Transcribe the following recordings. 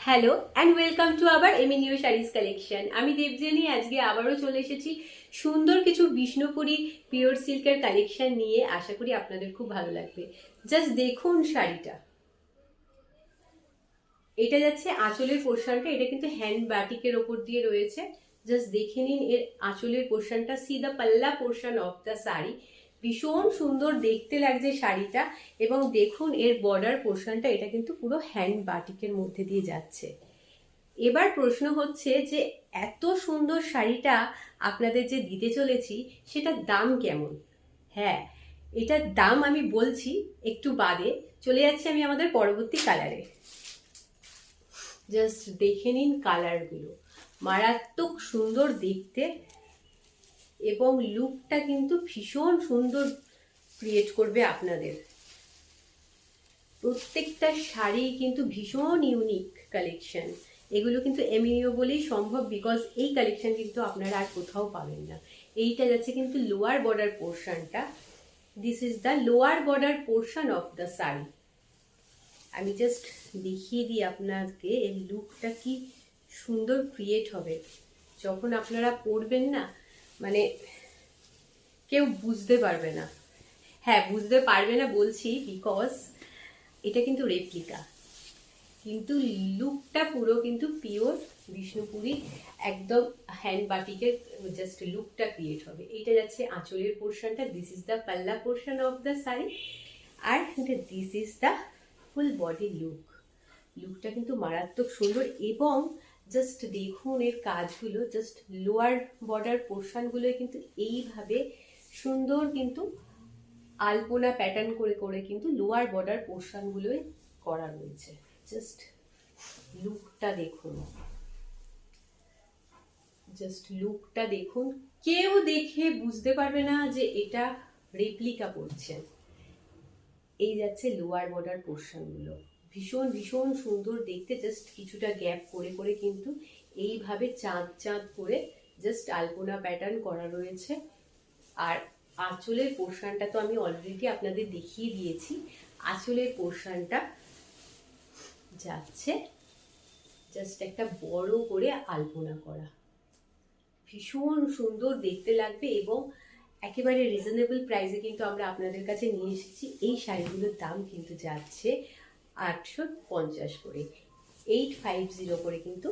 Hello and welcome to আবার এমি new saris collection. আমি দেবজানি আজকে আবারও চলে এসেছি সুন্দর কিছু বিষ্ণুপুরি পিওর সিল্কের কালেকশন নিয়ে। আশা করি আপনাদের খুব ভালো লাগবে। জাস্ট দেখুন শাড়িটা, এটা যাচ্ছে আঁচলের পোর্শনটা, এটা কিন্তু হ্যান্ড বাটিকের ওপর দিয়ে রয়েছে। জাস্ট দেখে নিন এর আঁচলের পোর্শনটা, সি দ্য পাল্লা পোর্শন অফ দ্য শাড়ি। ভীষণ সুন্দর দেখতে লাগছে শাড়িটা। এবং দেখুন এর বর্ডার পোর্শনটা, এটা কিন্তু পুরো হ্যান্ড বাটিকের মধ্যে দিয়ে যাচ্ছে। এবার প্রশ্ন হচ্ছে যে এত সুন্দর শাড়িটা আপনাদের যে দিতে চলেছি সেটার দাম কেমন। হ্যাঁ, এটার দাম আমি বলছি একটু বাদে। চলে যাচ্ছি আমি আমাদের পরবর্তী কালারে। জাস্ট দেখে নিন কালারগুলো, মারাত্মক সুন্দর দেখতে এবং লুকটা কিন্তু ভীষণ সুন্দর ক্রিয়েট করবে আপনাদের। প্রত্যেকটা শাড়ি কিন্তু ভীষণ ইউনিক কালেকশন। এগুলো কিন্তু এমিনিও বলেই সম্ভব, বিকজ এই কালেকশন কিন্তু আপনারা আর কোথাও পাবেন না। এইটা যাচ্ছে কিন্তু লোয়ার বর্ডার পোর্শনটা, this is the lower border portion of the sari. আমি জাস্ট দেখিয়ে দিই আপনাকে এর লুকটা কি সুন্দর ক্রিয়েট হবে যখন আপনারা পরবেন না, মানে কেউ বুঝতে পারবে না। হ্যাঁ, বুঝতে পারবে না বলছি বিকজ এটা কিন্তু রেপ্লিকা, কিন্তু লুকটা পুরো কিন্তু পিওর বিষ্ণুপুরি, একদম হ্যান্ড বাটিকের জাস্ট লুকটা ক্রিয়েট হবে। এইটা যাচ্ছে আঁচলের পোর্শনটা, দিস ইজ দ্য পাল্লা পোর্শন অফ দ্য শাড়ি, আর this is the full body look. লুকটা কিন্তু মারাত্মক সুন্দর। এবং জাস্ট দেখুন এর কাজগুলো, জাস্ট লোয়ার বর্ডার পোর্শনগুলো কিন্তু এইভাবে সুন্দর কিন্তু আলপনা প্যাটার্ন করে করে কিন্তু লোয়ার বর্ডার পোর্শনগুলোই করা রয়েছে। জাস্ট লুকটা দেখুন, জাস্ট লুকটা দেখুন, কেউ দেখে বুঝতে পারবে না যে এটা রেপ্লিকা পড়ছে। এই যাচ্ছে লোয়ার বর্ডার পোর্শনগুলো, ভীষণ ভীষণ সুন্দর দেখতে। জাস্ট কিছুটা গ্যাপ করে করে কিন্তু এইভাবে চাঁদ চাঁদ করে জাস্ট আলপনা প্যাটার্ন করা রয়েছে। আর আঁচলের পোর্শনটা তো আমি অলরেডি আপনাদের দেখিয়ে দিয়েছি। আঁচলের পোর্শনটা যাচ্ছে জাস্ট একটা বড় করে আলপনা করা, ভীষণ সুন্দর দেখতে লাগবে। এবং একেবারে রিজনেবল প্রাইসে কিন্তু আমরা আপনাদের কাছে নিয়ে এসেছি। এই শাড়িগুলোর দাম কিন্তু যাচ্ছে 850 করে, 850 করে কিন্তু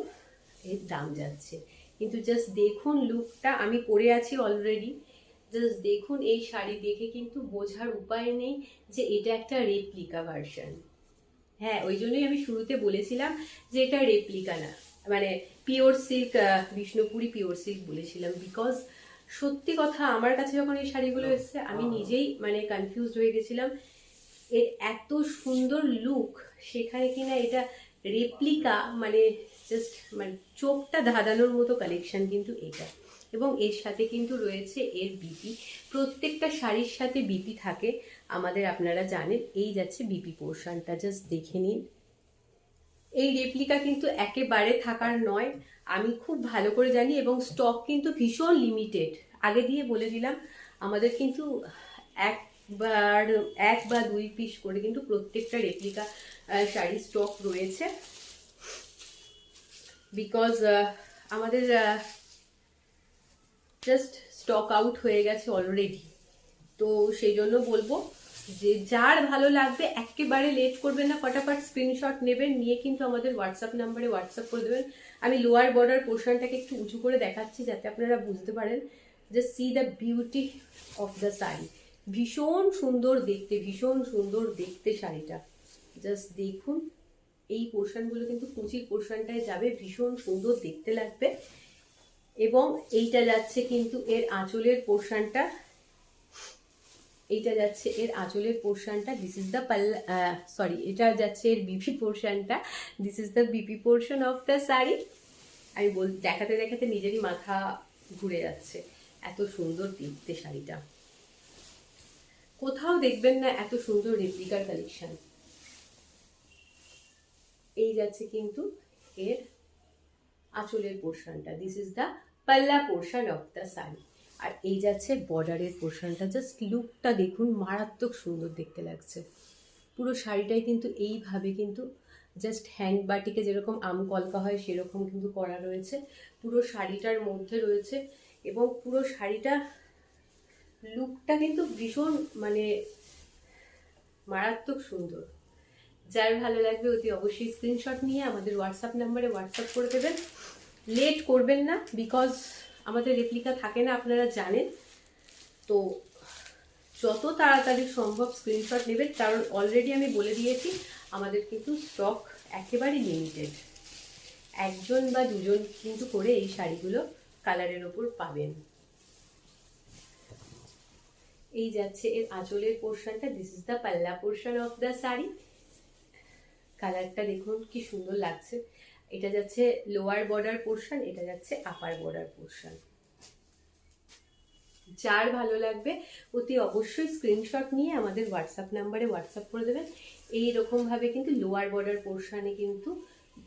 এর দাম যাচ্ছে। কিন্তু জাস্ট দেখুন লুকটা, আমি পরে আছি অলরেডি। জাস্ট দেখুন এই শাড়ি দেখে কিন্তু বোঝার উপায় নেই যে এটা একটা রেপ্লিকা ভার্সন। হ্যাঁ, ওই জন্যই আমি শুরুতে বলেছিলাম যে এটা রেপ্লিকা না, মানে pure silk, Bishnupuri pure silk বলেছিলাম। বিকজ সত্যি কথা, আমার কাছে যখন এই শাড়িগুলো এসেছে আমি নিজেই মানে কনফিউজড হয়ে গেছিলাম। এর এত সুন্দর লুক, সেখানে কিনা এটা রেপ্লিকা, মানে জাস্ট মানে চোখটা ধাঁধানোর মতো কালেকশন কিন্তু এটা। এবং এর সাথে কিন্তু রয়েছে এর বিপি, প্রত্যেকটা শাড়ির সাথে বিপি থাকে আমাদের, আপনারা জানেন। এই যাচ্ছে বিপি পোর্শনটা, জাস্ট দেখে নিন। এই রেপ্লিকা কিন্তু একেবারে থাকার নয়, আমি খুব ভালো করে জানি। এবং স্টক কিন্তু ভীষণ লিমিটেড, আগে দিয়ে বলে দিলাম। আমাদের কিন্তু একবার 1 বা 2 পিস করে কিন্তু প্রত্যেকটা রেপ্লিকা শাড়ি স্টক রয়েছে। বিকজ আমাদের জাস্ট স্টক আউট হয়ে গেছে অলরেডি। তো সেই জন্য বলবো যে যার ভালো লাগবে একেবারে লেট করবেন না, ফটাফট স্ক্রিনশট নেবেন, নিয়ে কিন্তু আমাদের হোয়াটসঅ্যাপ নাম্বারে হোয়াটসঅ্যাপ করে দেবেন। আমি লোয়ার বর্ডার পোর্শনটাকে একটু উঁচু করে দেখাচ্ছি যাতে আপনারা বুঝতে পারেন যে C the beauty of the sari. ভীষণ সুন্দর দেখতে, ভীষণ সুন্দর দেখতে শাড়িটা। জাস্ট দেখুন এই পোর্শনগুলো কিন্তু কুচির পোর্শনটায় যাবে, ভীষণ সুন্দর দেখতে লাগবে। এবং এইটা যাচ্ছে কিন্তু এর আঁচলের পোর্শনটা, এইটা যাচ্ছে এর আঁচলের পোর্শনটা, দিস ইজ দ্য পাল্লা, সরি, এটা যাচ্ছে এর বিপি পোর্শনটা, this is the BP portion of the sari. আমি দেখাতে দেখাতে নিজেরই মাথা ঘুরে যাচ্ছে, এত সুন্দর দেখতে শাড়িটা। কোথাও দেখবেন না এত সুন্দর রেপ্লিকার কালেকশন। এই যাচ্ছে কিন্তু এর আঁচলের পোর্শনটা, দিস ইজ দ্য পাল্লা পোর্শন অফ দ্য শাড়ি। আর এই যাচ্ছে বর্ডারের পোর্শনটা, জাস্ট লুকটা দেখুন, মারাত্মক সুন্দর দেখতে লাগছে। পুরো শাড়িটাই কিন্তু এইভাবে কিন্তু জাস্ট হ্যান্ড বাটিকে যেরকম আম কলকা হয় সেরকম কিন্তু করা রয়েছে, পুরো শাড়িটার মধ্যে রয়েছে। এবং পুরো শাড়িটা লুকটা কিন্তু ভীষণ মানে মারাত্মক সুন্দর। যার ভালো লাগবে অতি অবশ্যই স্ক্রিনশট নিয়ে আমাদের হোয়াটসঅ্যাপ নাম্বারে হোয়াটসঅ্যাপ করে দেবেন। লেট করবেন না, বিকজ আমাদের রেপ্লিকা থাকে না, আপনারা জানেন। তো যত তাড়াতাড়ি সম্ভব স্ক্রিনশট নেবেন, কারণ অলরেডি আমি বলে দিয়েছি আমাদের কিন্তু স্টক একেবারে লিমিটেড। একজন বা দুজন কিন্তু করে এই শাড়িগুলো কালারের ওপর পাবেন। এই যাচ্ছে এর আঁচলের পোর্শনটা, দিস ইজ দ্য পাল্লা পোর্শন অফ দ্য শাড়ি। কালারটা দেখুন কি সুন্দর লাগছে। এটা যাচ্ছে লোয়ার বর্ডার পোর্শন, এটা যাচ্ছে আপার বর্ডার পোর্শন। যার ভালো লাগবে অতি অবশ্যই স্ক্রিনশট নিয়ে আমাদের হোয়াটসঅ্যাপ নাম্বারে হোয়াটসঅ্যাপ করে দেবেন। এইরকম ভাবে কিন্তু লোয়ার বর্ডার পোর্শনে কিন্তু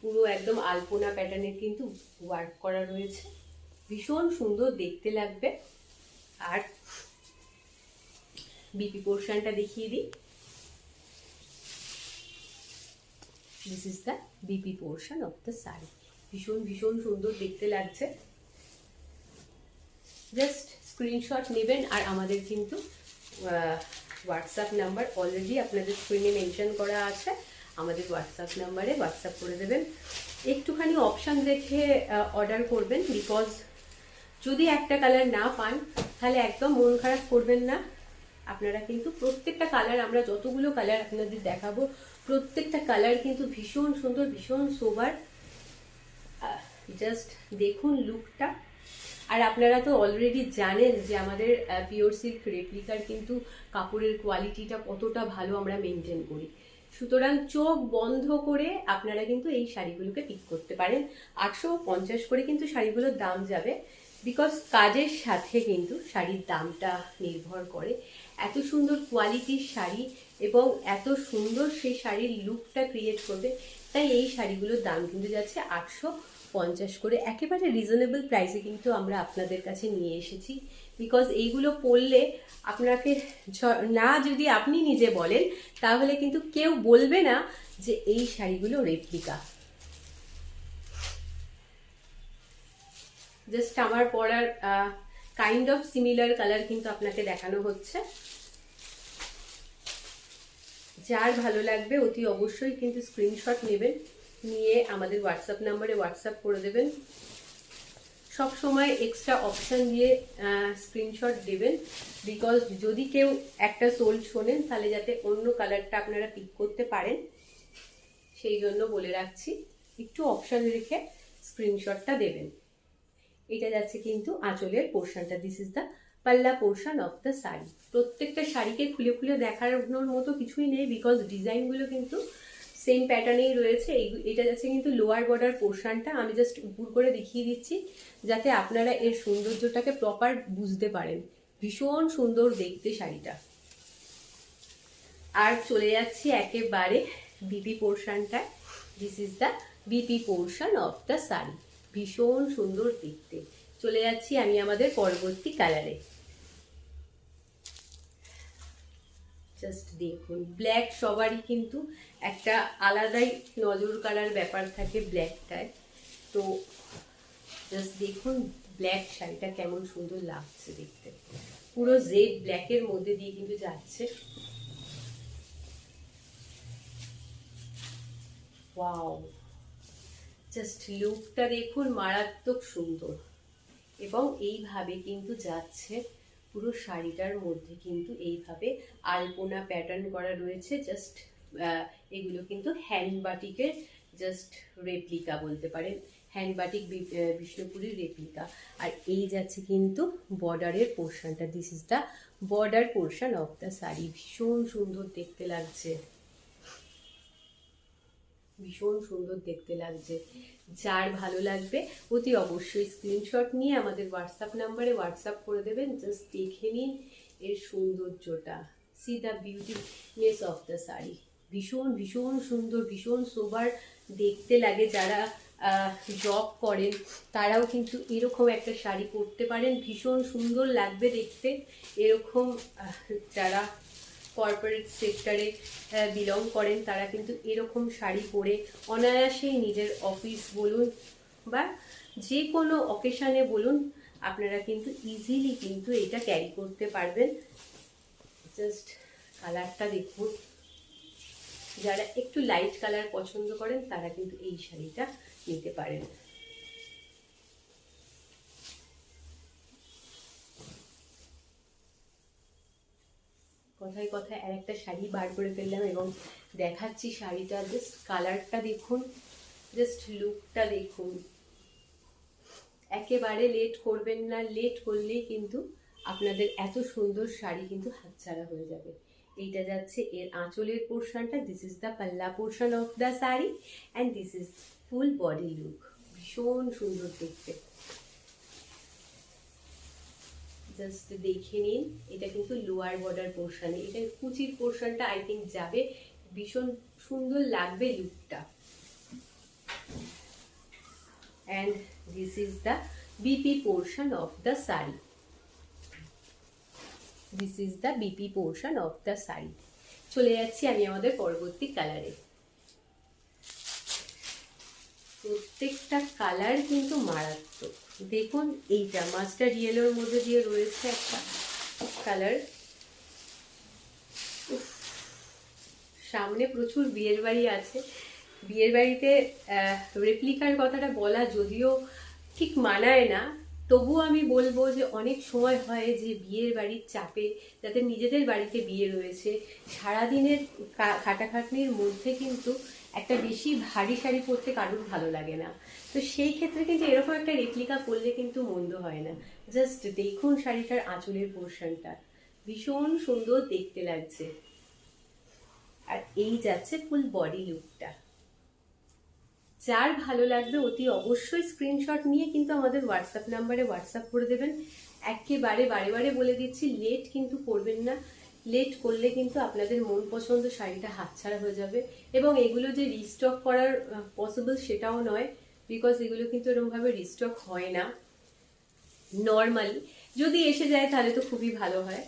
পুরো একদম আলপনা প্যাটার্নের কিন্তু ওয়ার্ক করা রয়েছে, ভীষণ সুন্দর দেখতে লাগবে। আর বিপি পোর্শনটা দেখিয়ে দিই, this is the BP portion of the sari. ভীষণ ভীষণ সুন্দর দেখতে লাগছে। জাস্ট স্ক্রিনশট নেবেন। আর আমাদের কিন্তু হোয়াটসঅ্যাপ নাম্বার অলরেডি আপনাদের স্ক্রিনে মেনশন করা আছে, আমাদের হোয়াটসঅ্যাপ নাম্বারে হোয়াটসঅ্যাপ করে দেবেন। একটুখানি অপশান দেখে অর্ডার করবেন, বিকজ যদি একটা কালার না পান তাহলে একদম মন খারাপ করবেন না। আপনারা কিন্তু প্রত্যেকটা কালার, আমরা যতগুলো কালার আপনাদের দেখাবো প্রত্যেকটা কালার কিন্তু ভীষণ সুন্দর, ভীষণ সোবার। জাস্ট দেখুন লুকটা। আর আপনারা তো অলরেডি জানেন যে আমাদের পিওর সিল্ক রেপ্লিকার কিন্তু কাপড়ের কোয়ালিটিটা কতটা ভালো আমরা মেনটেন করি। সুতরাং চোখ বন্ধ করে আপনারা কিন্তু এই শাড়িগুলোকে পিক করতে পারেন। 850 করে কিন্তু শাড়িগুলোর দাম যাবে, বিকজ কাজের সাথে কিন্তু শাড়ির দামটা নির্ভর করে। এত সুন্দর কোয়ালিটির শাড়ি এবং এত সুন্দর সেই শাড়ির লুকটা ক্রিয়েট করবে, তাই এই শাড়িগুলোর দাম কিন্তু যাচ্ছে 850 করে। একেবারে রিজনেবল প্রাইসে কিন্তু আমরা আপনাদের কাছে নিয়ে এসেছি, বিকজ এইগুলো পরলে আপনাকে না যদি আপনি নিজে বলেন তাহলে কিন্তু কেউ বলবে না যে এই শাড়িগুলো রেপ্লিকা। জাস্ট আমার পরার কাইন্ড অফ সিমিলার কালার কিন্তু আপনাকে দেখানো হচ্ছে। যার ভালো লাগবে অতি অবশ্যই কিন্তু স্ক্রিনশট নেবেন, নিয়ে আমাদের হোয়াটসঅ্যাপ নাম্বারে হোয়াটসঅ্যাপ করে দেবেন। সব সময় এক্সট্রা অপশান দিয়ে স্ক্রিনশট দেবেন, বিকজ যদি কেউ একটা সোল শোনেন তাহলে যাতে অন্য কালারটা আপনারা পিক করতে পারেন, সেই জন্য বলে রাখছি একটু অপশান রেখে স্ক্রিনশটটা দেবেন। এটা যাচ্ছে কিন্তু আঁচলের পোর্শনটা, দিস ইজ দ্য পাল্লা পোর্শন অফ দ্য শাড়ি। প্রত্যেকটা শাড়িকে খুলে খুলে দেখানোর মতো কিছুই নেই, বিকজ ডিজাইনগুলো কিন্তু সেম প্যাটার্নেই রয়েছে। এটা যাচ্ছে কিন্তু লোয়ার বর্ডার পোর্শনটা, আমি জাস্ট উপর করে দেখিয়ে দিচ্ছি যাতে আপনারা এর সৌন্দর্যটাকে প্রপার বুঝতে পারেন। ভীষণ সুন্দর দেখতে শাড়িটা। আর চলে যাচ্ছি একেবারে বিপি পোর্শনটা, this is the BP portion of the sari. ভীষণ সুন্দর দেখতে। চলে যাচ্ছি আমি আমাদের পরবর্তী কালারে। জাস্ট দেখুন, ব্ল্যাক সবারই কিন্তু একটা আলাদাই নজর কাড়ার ব্যাপার থাকে ব্ল্যাকটায়। তো জাস্ট দেখুন ব্ল্যাক শাড়িটা কেমন সুন্দর লাগছে দেখতে, পুরো জেড ব্ল্যাকের মধ্যে দিয়ে কিন্তু যাচ্ছে। ওয়াও, জাস্ট লুকটা দেখুন, মারাত্মক সুন্দর। এবং এইভাবে কিন্তু যাচ্ছে পুরো শাড়িটার মধ্যে কিন্তু এইভাবে আলপনা প্যাটার্ন করা রয়েছে। জাস্ট এগুলো কিন্তু হ্যান্ড বাটিকের জাস্ট রেপ্লিকা বলতে পারেন, হ্যান্ড বাটিক বিষ্ণুপুরীর রেপ্লিকা। আর এই যাচ্ছে কিন্তু বর্ডারের পোর্শনটা, this is the border portion of the sari. ভীষণ সুন্দর দেখতে লাগছে, ভীষণ সুন্দর দেখতে লাগছে। যার ভালো লাগবে অতি অবশ্যই স্ক্রিনশট নিয়ে আমাদের হোয়াটসঅ্যাপ নাম্বারে হোয়াটসঅ্যাপ করে দেবেন। জাস্ট দেখে নিন এর সৌন্দর্যটা, C the beautiness of the sari. ভীষণ ভীষণ সুন্দর, ভীষণ সোবার দেখতে লাগে। যারা জব করেন তারাও কিন্তু এরকম একটা শাড়ি পরতে পারেন, ভীষণ সুন্দর লাগবে দেখতে। এরকম যারা কর্পোরেট সেক্টরে বিলং করেন তারা কিন্তু এরকম শাড়ি পরে অনায়াসেই নিজের অফিস বলুন বা যে কোনো অকেশানে বলুন আপনারা কিন্তু ইজিলি কিন্তু এটা ক্যারি করতে পারবেন। জাস্ট কালারটা দেখুন, যারা একটু লাইট কালার পছন্দ করেন তারা কিন্তু এই শাড়িটা নিতে পারেন। কথায় কথায় আর একটা শাড়ি বার করে ফেললাম এবং দেখাচ্ছি শাড়িটা। জাস্ট কালারটা দেখুন, জাস্ট লুকটা দেখুন। একেবারে লেট করবেন না, লেট করলেই কিন্তু আপনাদের এত সুন্দর শাড়ি কিন্তু হাতছাড়া হয়ে যাবে। এইটা যাচ্ছে এর আঁচলের পোর্শনটা, দিস ইজ দ্য পাল্লা portion of the sari and this is full body look. ভীষণ সুন্দর দেখতে, জাস্ট দেখে নিন। এটা কিন্তু লোয়ার বর্ডার পোর্শনে, এটা কুচির পোর্শনটা আই থিঙ্ক যাবে, ভীষণ সুন্দর লাগবে লুকটা। and this is the BP portion of the saree. This is the BP portion of the saree. চলে যাচ্ছি আমি আমাদের পরবর্তী কালারে। প্রত্যেকটা কালার কিন্তু মারাত্মক। দেখুন এইটা মাস্টার ইয়েলোর মধ্যে দিয়ে রয়েছে একটা কালার। সামনে প্রচুর বিয়ের বাড়ি আছে, বিয়ের বাড়িতে রেপ্লিকার কথাটা বলা যদিও ঠিক মানায় না, তবুও আমি বলবো যে অনেক সময় হয় যে বিয়ের বাড়ির চাপে, যাদের নিজেদের বাড়িতে বিয়ে রয়েছে, সারাদিনের খাটাখাটনির মধ্যে কিন্তু একটা বেশি ভারী শাড়ি পরতে কারোর ভালো লাগে না। তো সেই ক্ষেত্রে কিন্তু এরকম একটা রেপ্লিকা পরলে কিন্তু মন্দ হয় না। জাস্ট দেখুন শাড়িটার আঁচলের পোর্শনটা, ভীষণ সুন্দর দেখতে লাগছে। আর এই যাচ্ছে ফুল বডি লুকটা। যার ভালো লাগবে অতি অবশ্যই স্ক্রিনশট নিয়ে কিন্তু আমাদের হোয়াটসঅ্যাপ নাম্বারে হোয়াটসঅ্যাপ করে দেবেন। একেবারে বারে বারে বলে দিচ্ছি, লেট কিন্তু করবেন না। লেট করলে কিন্তু আপনাদের মন পছন্দ শাড়িটা হাতছাড়া হয়ে যাবে। এবং এগুলো যে রিস্টক করার পসিবল সেটাও নয়, বিকজ এগুলো কিন্তু এরকমভাবে রিস্টক হয় না নর্মালি। যদি এসে যায় তাহলে তো খুবই ভালো হয়।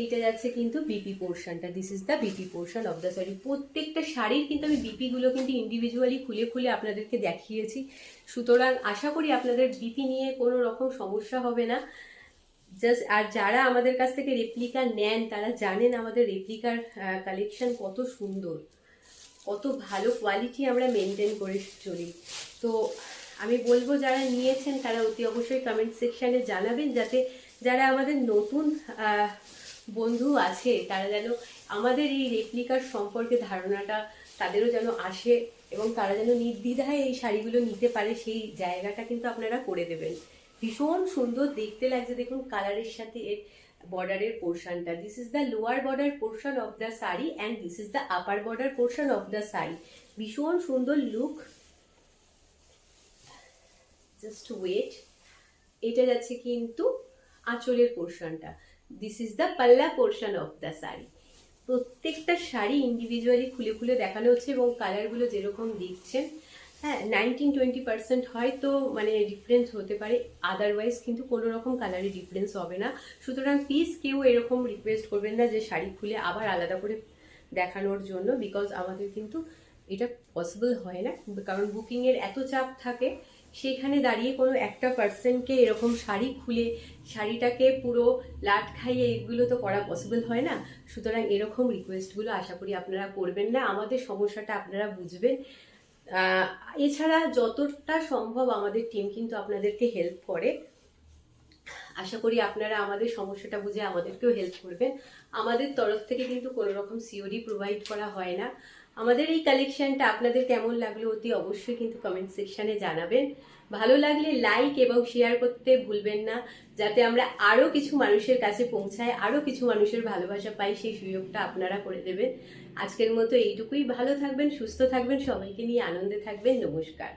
এইটা যাচ্ছে কিন্তু বিপি পোর্শনটা, this is the BP portion of the sari. প্রত্যেকটা শাড়ির কিন্তু আমি বিপিগুলো কিন্তু ইন্ডিভিজুয়ালি খুলে খুলে আপনাদেরকে দেখিয়েছি, সুতরাং আশা করি আপনাদের বিপি নিয়ে কোনো রকম সমস্যা হবে না। জাস্ট আর যারা আমাদের কাছ থেকে রেপ্লিকা নেন তারা জানেন আমাদের রেপ্লিকার কালেকশন কত সুন্দর, কত ভালো কোয়ালিটি আমরা মেনটেন করে চলি। তো আমি বলবো যারা নিয়েছেন তারা অতি অবশ্যই কমেন্ট সেকশানে জানাবেন, যাতে যারা আমাদের নতুন বন্ধু আছে তারা যেন আমাদের এই রেপ্লিকার সম্পর্কে ধারণাটা তাদেরও যেন আসে এবং তারা যেন নির্দ্বিধায় এই শাড়িগুলো নিতে পারে, সেই জায়গাটা কিন্তু আপনারা করে দেবেন। ভীষণ সুন্দর দেখতে লাগছে, দেখুন কালারের সাথে এর বর্ডারের পোর্শনটা। This is the lower border portion of the sari and this is the upper border portion of the sari. ভীষণ সুন্দর লুক, জাস্ট ওয়েট। এটা যাচ্ছে কিন্তু আঁচলের পোর্শনটা, দিস ইজ দ্য পাল্লা পোর্শন অফ দ্য শাড়ি। প্রত্যেকটা শাড়ি ইন্ডিভিজুয়ালি খুলে খুলে দেখানো হচ্ছে এবং কালারগুলো যেরকম দেখছেন, হ্যাঁ 19-20% হয়তো মানে ডিফারেন্স হতে পারে, আদারওয়াইজ কিন্তু কোনো রকম কালারে ডিফারেন্স হবে না। সুতরাং প্লিজ কেউ এরকম রিকোয়েস্ট করবেন না যে শাড়ি খুলে আবার আলাদা করে দেখানোর জন্য, বিকজ আমাদের কিন্তু এটা পসিবল হয় না, কারণ বুকিংয়ের এত চাপ থাকে, সেখানে দাঁড়িয়ে কোনো একটা পার্সনকে এরকম শাড়ি খুলে শাড়িটাকে পুরো লাট খাইয়ে এগুলো তো করা পসিবল হয় না। সুতরাং এরকম রিকোয়েস্টগুলো আশা করি আপনারা করবেন না, আমাদের সমস্যাটা আপনারা বুঝবেন। এছাড়া যতটা সম্ভব আমাদের টিম কিন্তু আপনাদেরকে হেল্প করে, আশা করি আপনারা আমাদের সমস্যাটা বুঝে আমাদেরকেও হেল্প করবেন। আমাদের তরফ থেকে কিন্তু কোনো রকম সিওডি প্রোভাইড করা হয় না। আমাদের এই কালেকশনটা আপনাদের কেমন লাগলো অতি অবশ্যই কিন্তু কমেন্ট সেকশানে জানাবেন। ভালো লাগলে লাইক এবং শেয়ার করতে ভুলবেন না, যাতে আমরা আরও কিছু মানুষের কাছে পৌঁছাই, আরও কিছু মানুষের ভালোবাসা পাই, সেই সুযোগটা আপনারা করে দেবেন। আজকের মতো এইটুকুই। ভালো থাকবেন, সুস্থ থাকবেন, সবাইকে নিয়ে আনন্দে থাকবেন। নমস্কার।